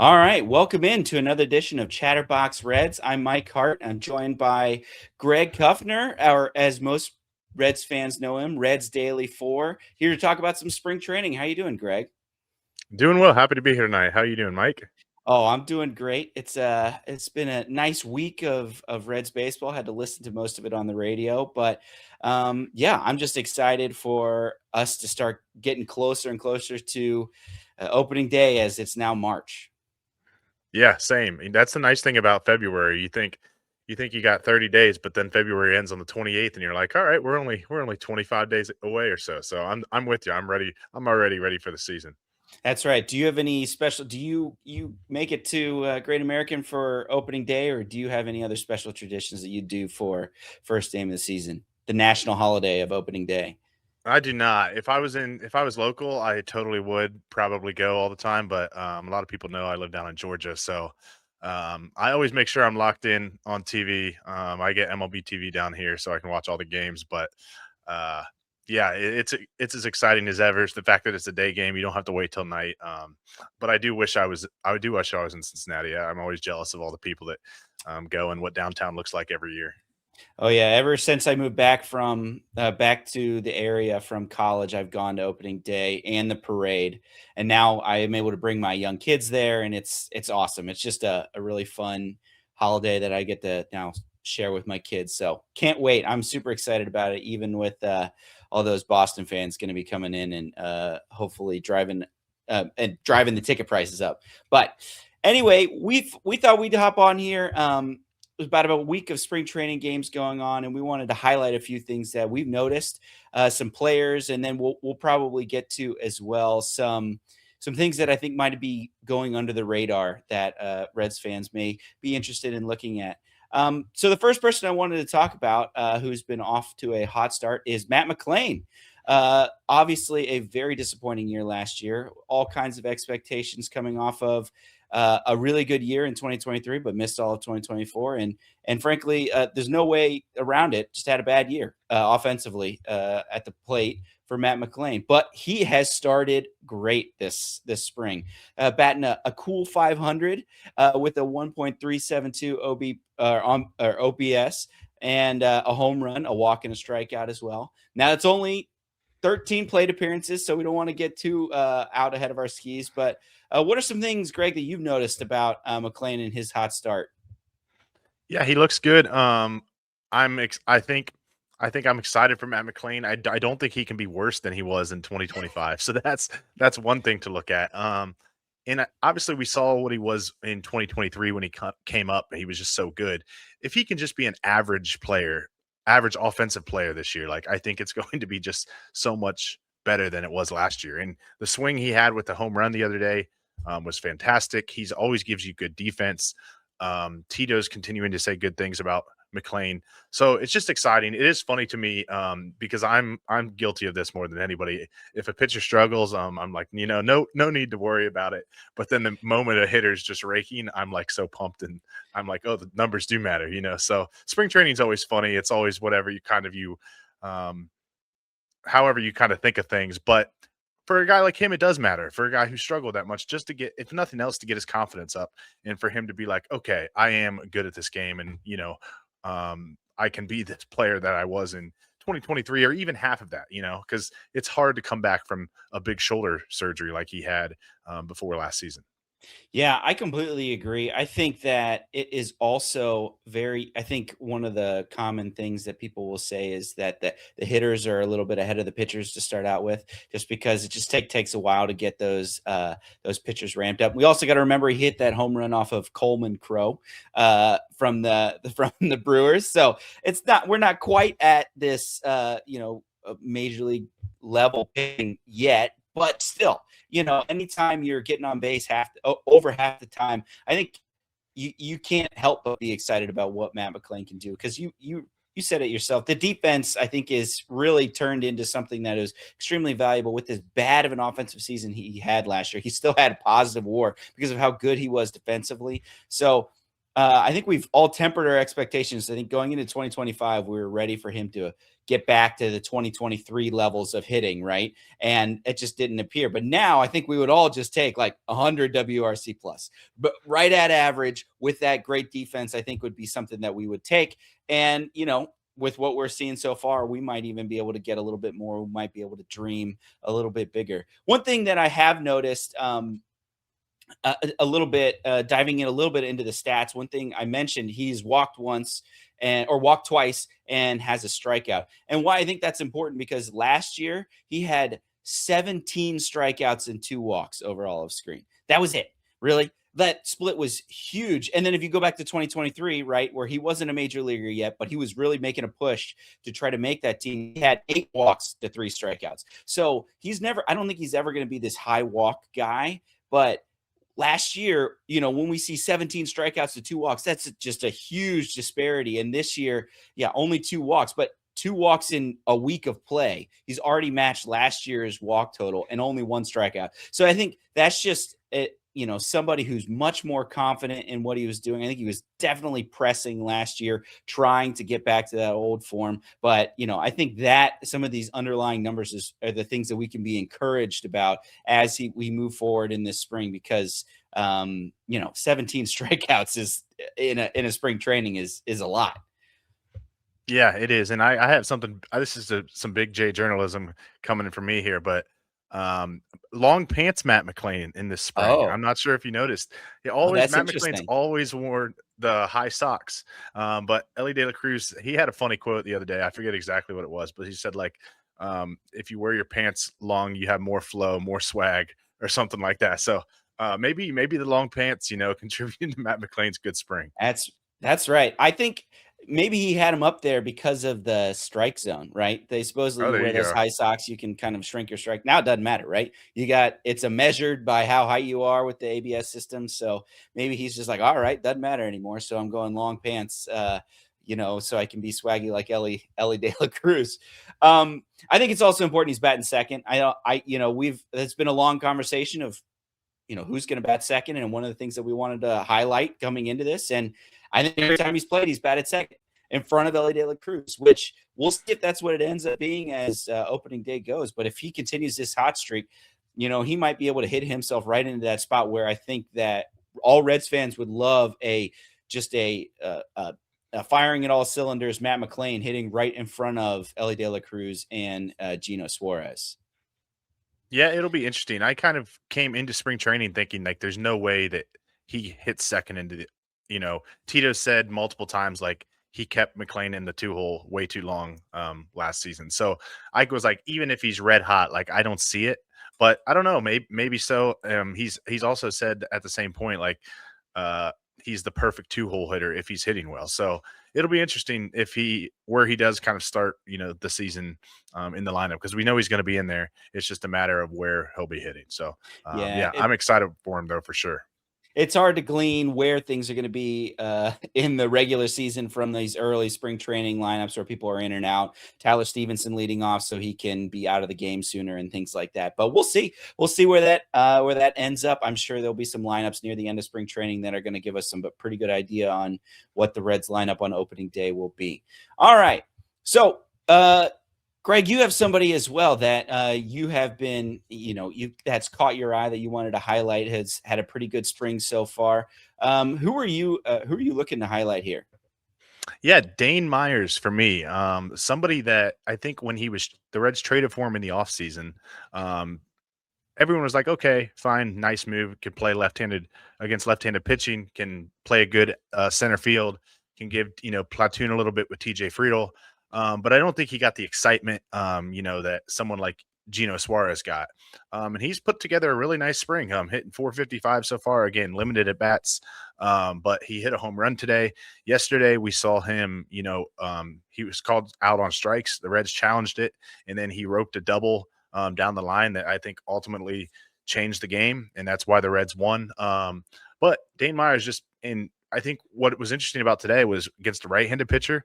All right, welcome in to another edition of Chatterbox Reds. I'm Mike Hart. I'm joined by Greg Kuffner, or as most Reds fans know him, Reds Daily 4, here to talk about some spring training. How you doing, Greg? Doing well. Happy to be here tonight. How you doing, Mike? Oh, I'm doing great. It's been a nice week of Reds baseball. Had to listen to most of it on the radio, but yeah, I'm just excited for us to start getting closer and closer to opening day as it's now March. Yeah, same. And that's the nice thing about February. You think you got 30 days, but then February ends on the 28th and you're like, "All right, we're only 25 days away or so." So I'm with you. I'm ready. I'm already ready for the season. That's right. Do you have any special do you make it to, Great American for opening day, or do you have any other special traditions that you do for first game of the season? The national holiday of opening day. I do not. If I was local, I totally would probably go all the time, but a lot of people know I live down in Georgia, so I always make sure I'm locked in on TV. I get MLB TV down here so I can watch all the games, but uh, yeah, it's as exciting as ever. It's the fact that it's a day game; you don't have to wait till night. But I do wish I was in Cincinnati. I'm always jealous of all the people that go and what downtown looks like every year. Oh, yeah, ever since I moved back to the area from college, I've gone to opening day and the parade, and now I am able to bring my young kids there, and it's awesome. It's just a really fun holiday that I get to now share with my kids, so can't wait. I'm super excited about it, even with, all those Boston fans gonna be coming in and, hopefully driving the ticket prices up. But anyway, we thought we'd hop on here, was about a week of spring training games going on, and we wanted to highlight a few things that we've noticed, some players, and then we'll probably get to as well some things that I think might be going under the radar that Reds fans may be interested in looking at. So the first person I wanted to talk about, who's been off to a hot start, is Matt McLain. Obviously, a very disappointing year last year. All kinds of expectations coming off of a really good year in 2023, but missed all of 2024. And frankly, there's no way around it. Just had a bad year offensively at the plate for Matt McLain, but he has started great this spring, batting a cool 500 with a 1.372 OPS and a home run, a walk, and a strikeout as well. Now it's only 13 plate appearances, so we don't want to get too out ahead of our skis. But what are some things, Greg, that you've noticed about McLean and his hot start? Yeah, he looks good. I think I'm excited for Matt McLain. I don't think he can be worse than he was in 2025. So that's one thing to look at. And obviously we saw what he was in 2023 when he came up. He was just so good. If he can just be an average player, average offensive player this year, like I think it's going to be just so much better than it was last year. And the swing he had with the home run the other day was fantastic. He's always gives you good defense. Tito's continuing to say good things about McLean. So it's just exciting. It is funny to me because I'm guilty of this more than anybody. If a pitcher struggles, I'm like, no need to worry about it. But then the moment a hitter's just raking, I'm like so pumped and I'm like, oh, the numbers do matter. So spring training is always funny. It's always whatever um, however you kind of think of things. But for a guy like him, it does matter. For a guy who struggled that much, just to get, if nothing else, to get his confidence up, and for him to be like, okay, I am good at this game, and I can be this player that I was in 2023, or even half of that. Because it's hard to come back from a big shoulder surgery like he had before last season. Yeah, I completely agree. I think that it is also I think one of the common things that people will say is that the hitters are a little bit ahead of the pitchers to start out with, just because it just takes a while to get those pitchers ramped up. We also got to remember he hit that home run off of Coleman Crow from from the Brewers. So we're not quite at this major league level pitching yet, but still, anytime you're getting on base over half the time, I think you can't help but be excited about what Matt McLain can do, because you said it yourself. The defense, I think, is really turned into something that is extremely valuable. With as bad of an offensive season he had last year, he still had a positive WAR because of how good he was defensively. So I think we've all tempered our expectations. I think going into 2025, we were ready for him to get back to the 2023 levels of hitting, right? And it just didn't appear. But now I think we would all just take like 100 WRC plus, but right at average with that great defense, I think would be something that we would take. And, with what we're seeing so far, we might even be able to get a little bit more. We might be able to dream a little bit bigger. One thing that I have noticed, a little bit, diving in a little bit into the stats. One thing I mentioned, he's walked once or walked twice and has a strikeout. And why I think that's important, because last year he had 17 strikeouts and 2 walks overall of screen. That was it. Really? That split was huge. And then if you go back to 2023, right, where he wasn't a major leaguer yet, but he was really making a push to try to make that team, he had 8 walks to 3 strikeouts. So I don't think he's ever going to be this high walk guy, but last year, when we see 17 strikeouts to 2 walks, that's just a huge disparity. And this year, yeah, only 2 walks, but 2 walks in a week of play. He's already matched last year's walk total and only 1 strikeout. So I think that's just somebody who's much more confident in what he was doing. I think he was definitely pressing last year, trying to get back to that old form. But, I think that some of these underlying numbers are the things that we can be encouraged about as we move forward in this spring, because 17 strikeouts is in a spring training is a lot. Yeah, it is. And I have something. This is some big J journalism coming in from me here, but long pants Matt McLain in this spring. Oh, I'm not sure if you noticed. that's Matt McLain's interesting. always wore the high socks. But Ellie De La Cruz, he had a funny quote the other day. I forget exactly what it was, but he said like, if you wear your pants long, you have more flow, more swag, or something like that. So maybe the long pants, contributing to Matt McLain's good spring. That's right. I think maybe he had him up there because of the strike zone, right? They supposedly Oh, you there wear you those go. high socks, you can kind of shrink your strike. Now it doesn't matter, right? It's a measured by how high you are with the ABS system. So maybe he's just like, all right, doesn't matter anymore. So I'm going long pants, so I can be swaggy like Ellie De La Cruz. I think it's also important he's batting second. It's been a long conversation of who's going to bat second. And one of the things that we wanted to highlight coming into this, and I think every time he's played, he's batted second in front of Ellie De La Cruz, which we'll see if that's what it ends up being as opening day goes. But if he continues this hot streak, he might be able to hit himself right into that spot where I think that all Reds fans would love a firing at all cylinders, Matt McLain hitting right in front of Ellie De La Cruz and Gino Suarez. Yeah, it'll be interesting. I kind of came into spring training thinking like there's no way that he hits second into Tito said multiple times like he kept McLean in the 2-hole way too long last season. So I was like, even if he's red hot, like I don't see it. But I don't know, maybe so. He's also said at the same point, like he's the perfect 2-hole hitter if he's hitting well. So it'll be interesting if where he does kind of start, the season in the lineup, because we know he's going to be in there. It's just a matter of where he'll be hitting. So Yeah, yeah, I'm excited for him though, for sure. it's hard to glean where things are going to be in the regular season from these early spring training lineups where people are in and out. Tyler Stevenson leading off so he can be out of the game sooner and things like that. But we'll see. We'll see where that ends up. I'm sure there'll be some lineups near the end of spring training that are going to give us some pretty good idea on what the Reds lineup on opening day will be. All right. So Greg, you have somebody as well that you have been, that's caught your eye that you wanted to highlight, has had a pretty good spring so far. Who are you looking to highlight here? Yeah, Dane Myers for me. Somebody that I think when the Reds traded for him in the offseason, everyone was like, okay, fine, nice move. Can play left-handed against left-handed pitching, can play a good center field, can give, platoon a little bit with TJ Friedel. But I don't think he got the excitement, that someone like Gino Suarez got. And he's put together a really nice spring, hitting 455 so far. Again, limited at bats. But he hit a home run today. Yesterday, we saw him, he was called out on strikes. The Reds challenged it, and then he roped a double down the line that I think ultimately changed the game, and that's why the Reds won. But Dane Myers I think what was interesting about today was against a right-handed pitcher.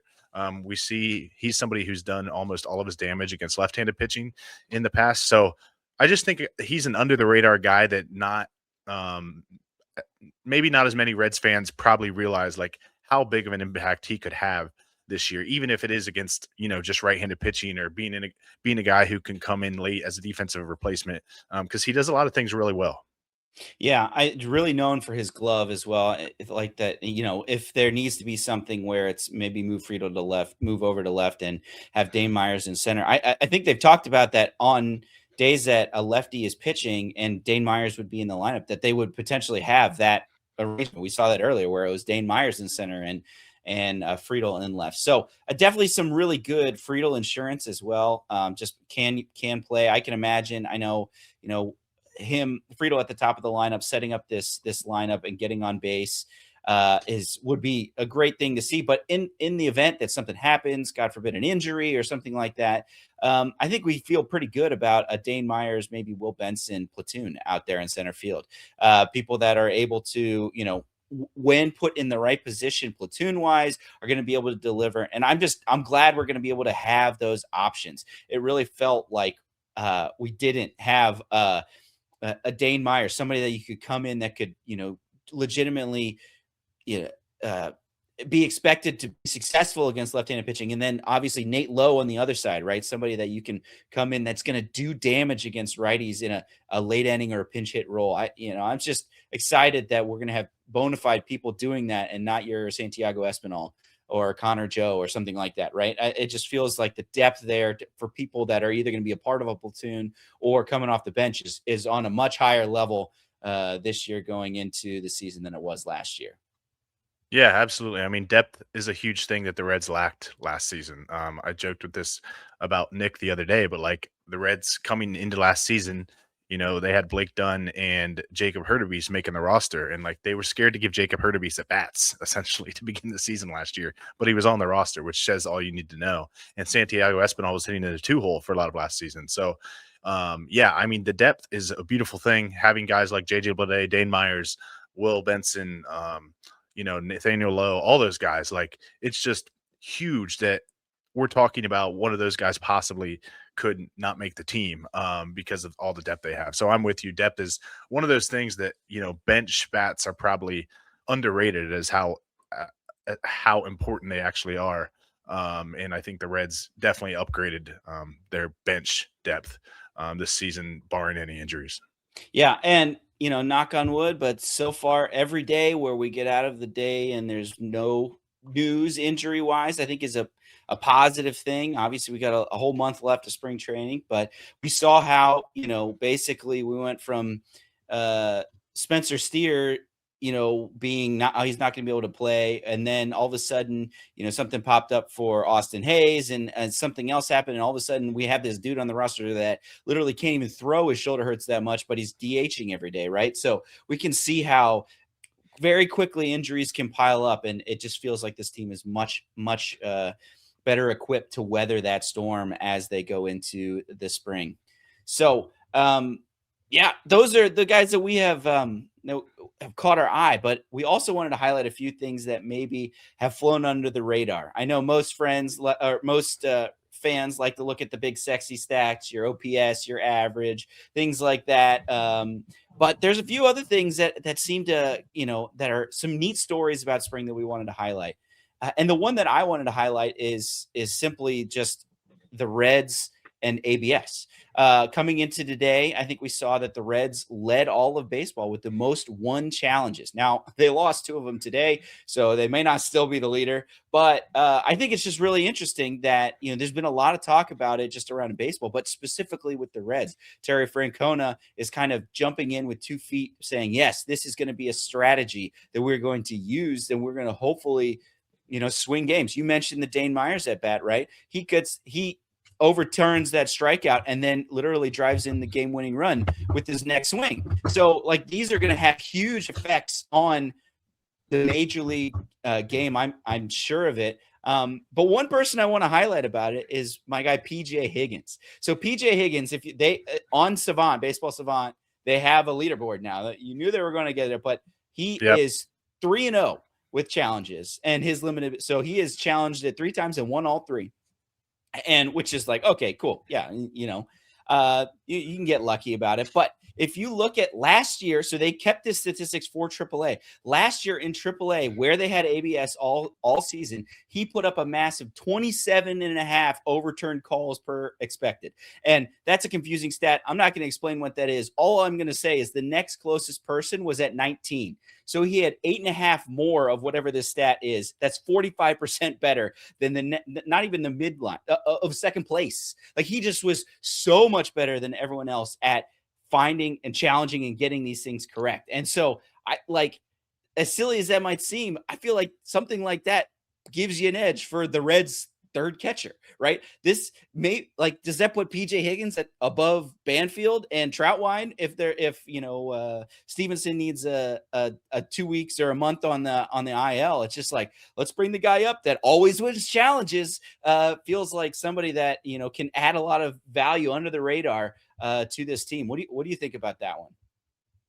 We see he's somebody who's done almost all of his damage against left-handed pitching in the past. So I just think he's an under-the-radar guy that maybe not as many Reds fans probably realize like how big of an impact he could have this year, even if it is against, just right-handed pitching or being a guy who can come in late as a defensive replacement, because he does a lot of things really well. Yeah, really known for his glove as well. Like that, if there needs to be something where it's maybe move Friedel to left, move over to left, and have Dane Myers in center. I think they've talked about that on days that a lefty is pitching and Dane Myers would be in the lineup, that they would potentially have that arrangement. We saw that earlier where it was Dane Myers in center and Friedel in left. So definitely some really good Friedel insurance as well. Just can play. I can imagine. I know him Friedel at the top of the lineup, setting up this lineup and getting on base would be a great thing to see. But in the event that something happens, God forbid an injury or something like that, I think we feel pretty good about a Dane Myers, maybe Will Benson platoon out there in center field. People that are able to, when put in the right position platoon wise, are going to be able to deliver. And I'm glad we're going to be able to have those options. It really felt like we didn't have a Dane Myers, somebody that you could come in that could, legitimately, you know, be expected to be successful against left-handed pitching. And then obviously Nate Lowe on the other side, right? Somebody that you can come in that's going to do damage against righties in a late inning or a pinch hit role. I'm just excited that we're going to have bona fide people doing that and not your Santiago Espinal or Connor Joe or something like that, right? It just feels like the depth there for people that are either going to be a part of a platoon or coming off the bench is on a much higher level this year going into the season than it was last year. Yeah, absolutely. I mean, depth is a huge thing that the Reds lacked last season. I joked with this about Nick the other day, but like the Reds coming into last season, they had Blake Dunn and Jacob Hurtubise making the roster, and like they were scared to give Jacob Hurtubise at bats essentially to begin the season last year, but he was on the roster, which says all you need to know. And Santiago Espinal was hitting in a 2-hole for a lot of last season. So, yeah, I mean, the depth is a beautiful thing. Having guys like JJ Bleday, Dane Myers, Will Benson, Nathaniel Lowe, all those guys, like it's just huge that we're talking about one of those guys possibly could not make the team because of all the depth they have. So I'm with you. Depth is one of those things that, bench bats are probably underrated as how important they actually are. And I think the Reds definitely upgraded their bench depth this season, barring any injuries. Yeah, and knock on wood, but so far every day where we get out of the day and there's no news injury wise, I think is a positive thing. Obviously, we got a whole month left of spring training, but we saw how basically we went from Spencer Steer, being not he's not going to be able to play, and then all of a sudden, something popped up for Austin Hayes, and something else happened, and all of a sudden we have this dude on the roster that literally can't even throw. His shoulder hurts that much, but he's DHing every day, right? So we can see how very quickly injuries can pile up, and it just feels like this team is much better equipped to weather that storm as they go into the spring. So yeah, those are the guys that we have have caught our eye, but we also wanted to highlight a few things that maybe have flown under the radar. I know most fans like to look at the big sexy stats, your OPS, your average, things like that. But there's a few other things that seem to, that are some neat stories about spring that we wanted to highlight. And the one that I wanted to highlight is simply just the Reds and ABS. Coming into today, I think we saw that the Reds led all of baseball with the most won challenges. Now, they lost 2 of them today, so they may not still be the leader. But I think it's just really interesting that, there's been a lot of talk about it just around baseball, but specifically with the Reds. Terry Francona is kind of jumping in with 2 feet saying, yes, this is going to be a strategy that we're going to use, and we're going to hopefully, swing games. You mentioned the Dane Myers at bat, right? He overturns that strikeout and then literally drives in the game-winning run with his next swing. So, like, these are going to have huge effects on the major league game. I'm sure of it. But one person I want to highlight about it is my guy PJ Higgins. So PJ Higgins, if they on Savant, Baseball Savant, they have a leaderboard now. That you knew they were going to get it, but he is 3-0 with challenges, and his limited. So he is challenged it 3 times and won all 3. And which is like, okay, cool. Yeah. You can get lucky about it, but if you look at last year, so they kept this statistics for AAA. Last year in AAA, where they had ABS all season, he put up a massive 27.5 overturned calls per expected. And that's a confusing stat. I'm not going to explain what that is. All I'm going to say is the next closest person was at 19. So he had 8.5 more of whatever this stat is. That's 45% better than not even the midline of second place. Like, he just was so much better than everyone else at finding and challenging and getting these things correct. And so I like, as silly as that might seem, I feel like something like that gives you an edge for the Reds' third catcher, right? This may, like, does that put PJ Higgins at above Banfield and Troutwine if Stevenson needs a 2 weeks or a month on the IL? It's just like, let's bring the guy up that always wins challenges. Feels like somebody that can add a lot of value under the radar to this team. What do you think about that one?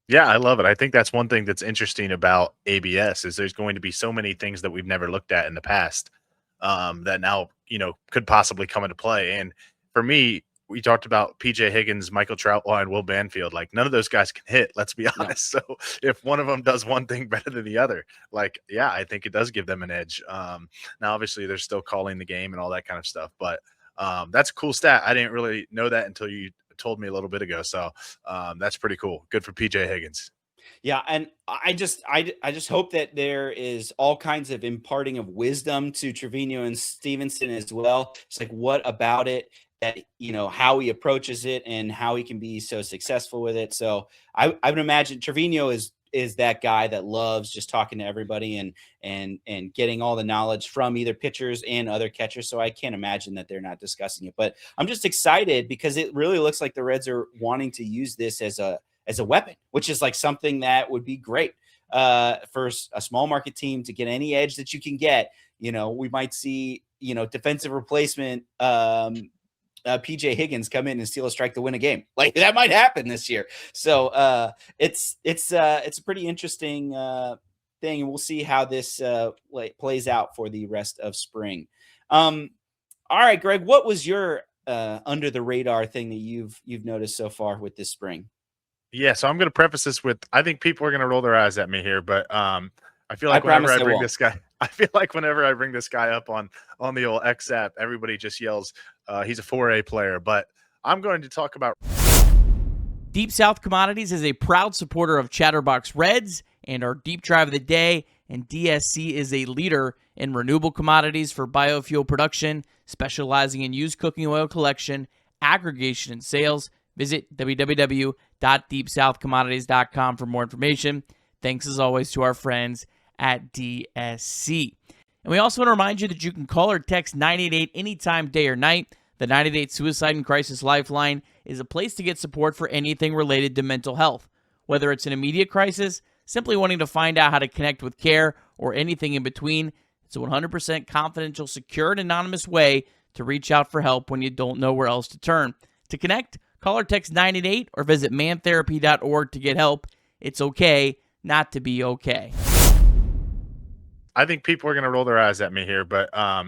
Yeah, I love it. I think that's one thing that's interesting about ABS is there's going to be so many things that we've never looked at in the past that now, could possibly come into play. And for me, we talked about PJ Higgins, Michael Troutwine, and Will Banfield. Like, none of those guys can hit, let's be No. honest. So if one of them does one thing better than the other, like, yeah, I think it does give them an edge. Now, obviously, they're still calling the game and all that kind of stuff, but that's a cool stat. I didn't really know that until you told me a little bit ago. So that's pretty cool. Good for PJ Higgins. Yeah, and I just hope that there is all kinds of imparting of wisdom to Trevino and Stevenson as well. It's like, what about it that how he approaches it and how he can be so successful with it. So I would imagine Trevino is that guy that loves just talking to everybody and getting all the knowledge from either pitchers and other catchers. So I can't imagine that they're not discussing it. But I'm just excited because it really looks like the Reds are wanting to use this as a weapon, which is like something that would be great for a small market team to get any edge that you can get. We might see, defensive replacement PJ Higgins come in and steal a strike to win a game. Like, that might happen this year. So it's a pretty interesting thing, and we'll see how this plays out for the rest of spring. All right, Greg, what was your under the radar thing that you've noticed so far with this spring? Yeah, so I'm going to preface this with I think people are going to roll their eyes at me here, but I feel I like whenever promise I they bring won't. this guy, I feel like whenever I bring this guy up on the old X app, everybody just yells, he's a 4A player. But I'm going to talk about Deep South Commodities is a proud supporter of Chatterbox Reds and our Deep Drive of the Day, and DSC is a leader in renewable commodities for biofuel production, specializing in used cooking oil collection, aggregation, and sales. Visit www.deepsouthcommodities.com for more information. Thanks as always to our friends at DSC. And we also want to remind you that you can call or text 988 anytime, day or night. The 988 Suicide and Crisis Lifeline is a place to get support for anything related to mental health. Whether it's an immediate crisis, simply wanting to find out how to connect with care, or anything in between, it's a 100% confidential, secure, and anonymous way to reach out for help when you don't know where else to turn. To connect, call or text 988 or visit mantherapy.org to get help. It's okay not to be okay. I think people are going to roll their eyes at me here, but I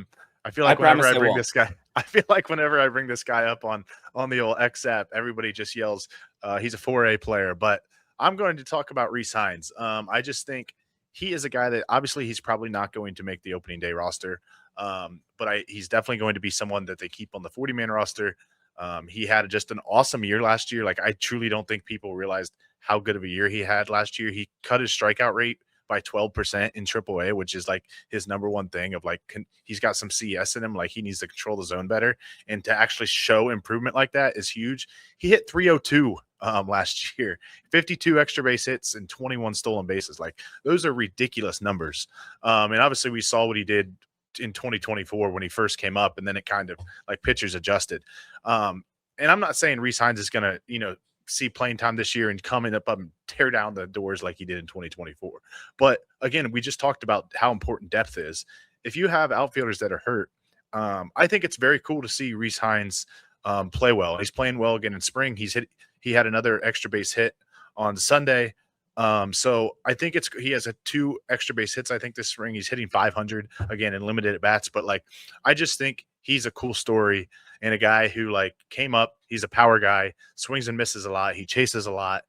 feel I like whenever promise I they bring won't. this guy, I feel like whenever I bring this guy up on the old X app, everybody just yells, he's a 4A player. But I'm going to talk about Reese Hines. I just think he is a guy that obviously he's probably not going to make the opening day roster, but he's definitely going to be someone that they keep on the 40-man roster. He had just an awesome year last year. Like, I truly don't think people realized how good of a year he had last year. He cut his strikeout rate by 12% in AAA, which is like his number one thing of like, he's got some CS in him. Like, he needs to control the zone better, and to actually show improvement like that is huge. He hit 302 last year, 52 extra base hits and 21 stolen bases. Like, those are ridiculous numbers. And obviously we saw what he did in 2024 when he first came up, and then it kind of like pitchers adjusted. And I'm not saying Reese Hines is going to, see playing time this year and coming up and tear down the doors like he did in 2024. But again, we just talked about how important depth is. If you have outfielders that are hurt, I think it's very cool to see Reese Hines play well. He's playing well again in spring. He had another extra base hit on Sunday. So I think he has 2 extra base hits. I think this spring he's hitting 500 again in limited at bats. But like, I just think he's a cool story and a guy who like came up. He's a power guy, swings and misses a lot. He chases a lot,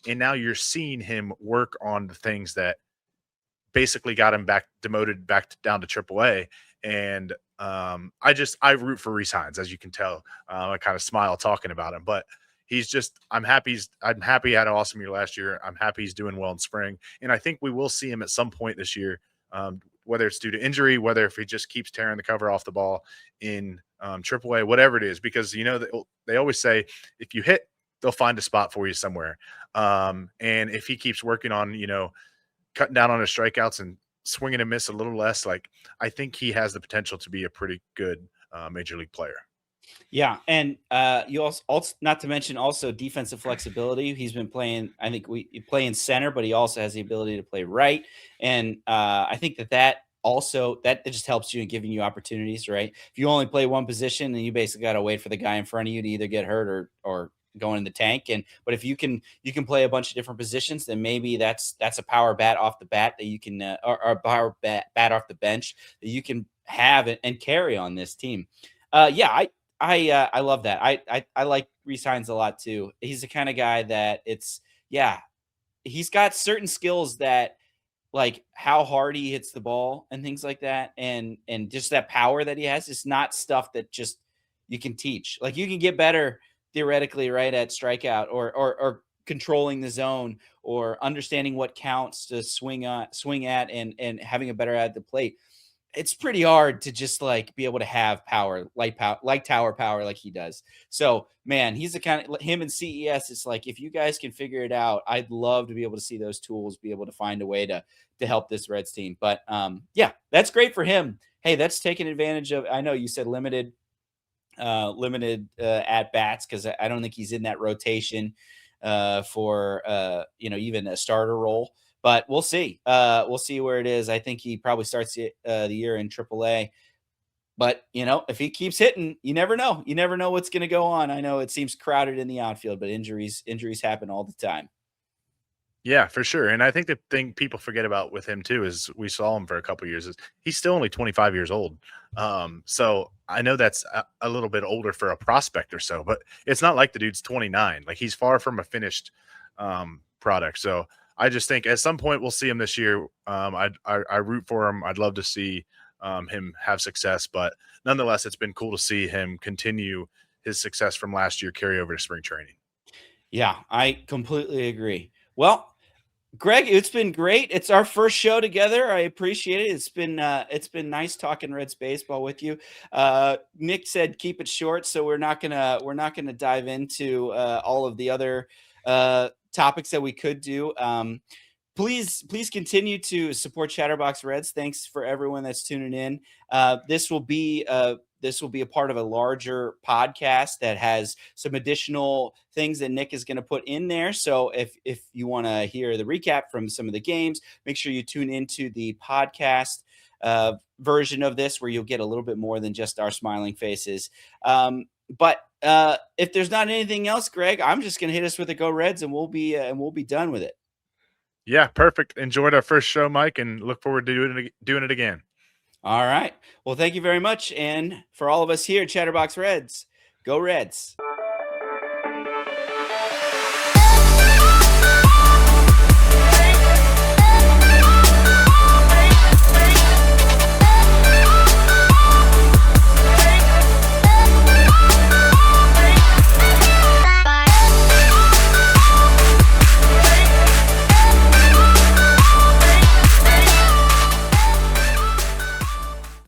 And now you're seeing him work on the things that basically got him demoted down to AAA. And I root for Reese Hines, as you can tell. I kind of smile talking about him, but I'm happy he had an awesome year last year. I'm happy he's doing well in spring. And I think we will see him at some point this year, whether it's due to injury, whether if he just keeps tearing the cover off the ball in AAA, whatever it is, because they always say if you hit, they'll find a spot for you somewhere. And if he keeps working on, cutting down on his strikeouts and swinging and miss a little less, like I think he has the potential to be a pretty good major league player. Yeah, and you also not to mention also defensive flexibility. He's been playing. I think he play in center, but he also has the ability to play right. And I think that also that just helps you in giving you opportunities. Right, if you only play one position, then you basically got to wait for the guy in front of you to either get hurt or go in the tank. But if you can play a bunch of different positions, then maybe that's a power bat off the bat that you can or a power bat off the bench that you can have and carry on this team. Yeah, I love that. I like Reese Hines a lot too. He's the kind of guy that he's got certain skills that like how hard he hits the ball and things like that, and just that power that he has is not stuff that just you can teach. Like you can get better theoretically, right, at strikeout or controlling the zone or understanding what counts to swing at and having a better at the plate. It's pretty hard to just like be able to have like tower power like he does. So man, he's the kind of him and CES. It's like, if you guys can figure it out, I'd love to be able to see those tools, be able to find a way to help this Reds team. But yeah, that's great for him. Hey, that's taking advantage of, I know you said limited at bats, because I don't think he's in that rotation for even a starter role. But we'll see. We'll see where it is. I think he probably starts the year in AAA. But if he keeps hitting, you never know. You never know what's going to go on. I know it seems crowded in the outfield, but injuries happen all the time. Yeah, for sure. And I think the thing people forget about with him too is we saw him for a couple of years. Is he's still only 25 years old. So I know that's a little bit older for a prospect or so, but it's not like the dude's 29. Like he's far from a finished product. So I just think at some point we'll see him this year. I root for him. I'd love to see him have success, but nonetheless, it's been cool to see him continue his success from last year carry over to spring training. Yeah, I completely agree. Well, Greg, it's been great. It's our first show together. I appreciate it. It's been nice talking Reds baseball with you. Nick said keep it short, so we're not gonna dive into all of the other topics that we could do. Please continue to support Chatterbox Reds. Thanks for everyone that's tuning in. This will be a part of a larger podcast that has some additional things that Nick is going to put in there. So if you want to hear the recap from some of the games, make sure you tune into the podcast version of this, where you'll get a little bit more than just our smiling faces. But if there's not anything else, Greg, I'm just going to hit us with a Go Reds, and we'll be done with it. Yeah, perfect. Enjoyed our first show, Mike, and look forward to doing it again. All right. Well, thank you very much. And for all of us here at Chatterbox Reds, go Reds.